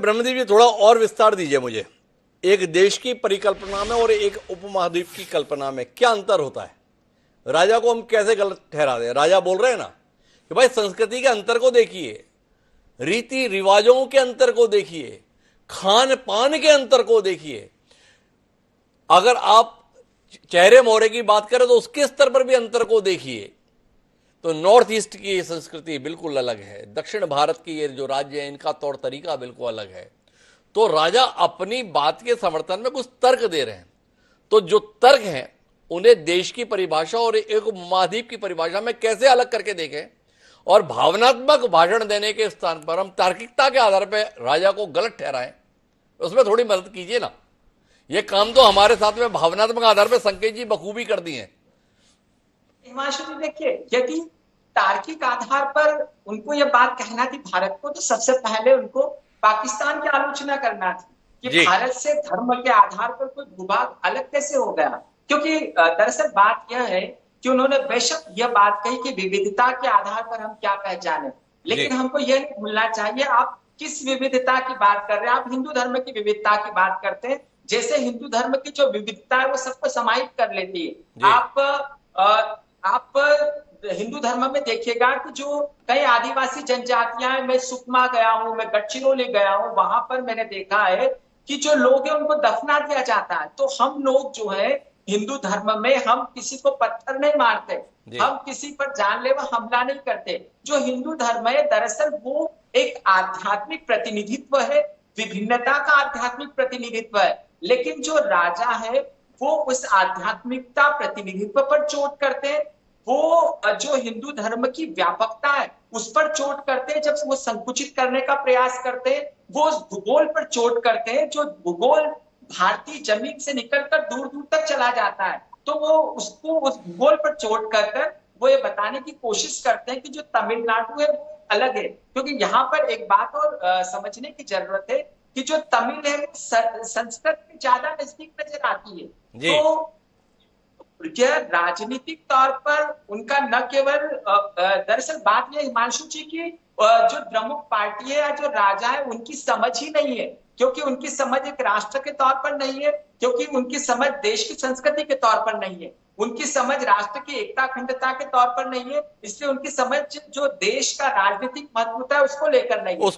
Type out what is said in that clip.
ब्रह्मदेव जी थोड़ा और विस्तार दीजिए मुझे। एक देश की परिकल्पना में और एक उपमहाद्वीप की कल्पना में क्या अंतर होता है? राजा को हम कैसे गलत ठहरा दें? राजा बोल रहे हैं ना कि भाई संस्कृति के अंतर को देखिए, रीति रिवाजों के अंतर को देखिए, खान पान के अंतर को देखिए। अगर आप चेहरे मोहरे की बात करें तो उसके स्तर पर भी अंतर को देखिए। तो नॉर्थ ईस्ट की ये संस्कृति बिल्कुल अलग है, दक्षिण भारत की ये जो राज्य है इनका तौर तरीका बिल्कुल अलग है। तो राजा अपनी बात के समर्थन में कुछ तर्क दे रहे हैं, तो जो तर्क हैं उन्हें देश की परिभाषा और एक महाद्वीप की परिभाषा में कैसे अलग करके देखें, और भावनात्मक भाषण देने के स्थान पर हम तार्किकता के आधार पर राजा को गलत ठहराएं, उसमें थोड़ी मदद कीजिए ना। ये काम तो हमारे साथ में भावनात्मक आधार पर संकेत जी बखूबी कर दिए हैं। हिमांशु जी देखिए, यदि तार्किक आधार पर उनको यह बात कहना थी भारत को, तो सबसे पहले उनको पाकिस्तान की आलोचना करना थी कि भारत से धर्म के आधार पर कोई भूभाग अलग कैसे हो गया। क्योंकि दरअसल बात यह है कि उन्होंने बेशक यह बात कही कि विविधता के आधार पर हम क्या पहचाने, लेकिन हमको यह नहीं भूलना चाहिए आप किस विविधता की बात कर रहे हैं। आप हिंदू धर्म की विविधता की बात करते हैं, जैसे हिंदू धर्म की जो विविधता है वो सबको समाहित कर लेती है। आप हिंदू धर्म में देखिएगा कि जो कई आदिवासी जनजातियां हैं, मैं सुकमा गया हूं, मैं गढ़चिरौली गया हूं, वहां पर मैंने देखा है कि जो लोग हैं उनको दफना दिया जाता है। तो हम लोग जो है हिंदू धर्म में हम किसी को पत्थर नहीं मारते, हम किसी पर जानलेवा हमला नहीं करते। जो हिंदू धर्म है दरअसल वो एक आध्यात्मिक प्रतिनिधित्व है, विभिन्नता का आध्यात्मिक प्रतिनिधित्व है। लेकिन जो राजा है वो उस आध्यात्मिकता प्रतिनिधित्व पर चोट करते हैं, वो जो हिंदू धर्म की व्यापकता है उस पर चोट करते हैं। जब वो संकुचित करने का प्रयास करते हैं वो उस भूगोल पर चोट करते हैं, जो भूगोल भारतीय जमीन से निकलकर दूर दूर तक चला जाता है। तो वो उसको उस भूगोल पर चोट कर वो ये बताने की कोशिश करते हैं कि जो तमिलनाडु है वो अलग है। क्योंकि यहाँ पर एक बात और समझने की जरूरत है कि जो तमिल है वो संस्कृत में ज्यादा नजदीक नजर आती है। तो यह राजनीतिक तौर पर उनका न केवल दरअसल बात यह हिमांशु जी की जो प्रमुख पार्टी है या जो राजा है उनकी समझ ही नहीं है, क्योंकि उनकी समझ एक राष्ट्र के तौर पर नहीं है, क्योंकि उनकी समझ देश की संस्कृति के तौर पर नहीं है, उनकी समझ राष्ट्र की एकता अखंडता के तौर पर नहीं है, इसलिए उनकी समझ जो देश का राजनीतिक महत्व है उसको लेकर नहीं है।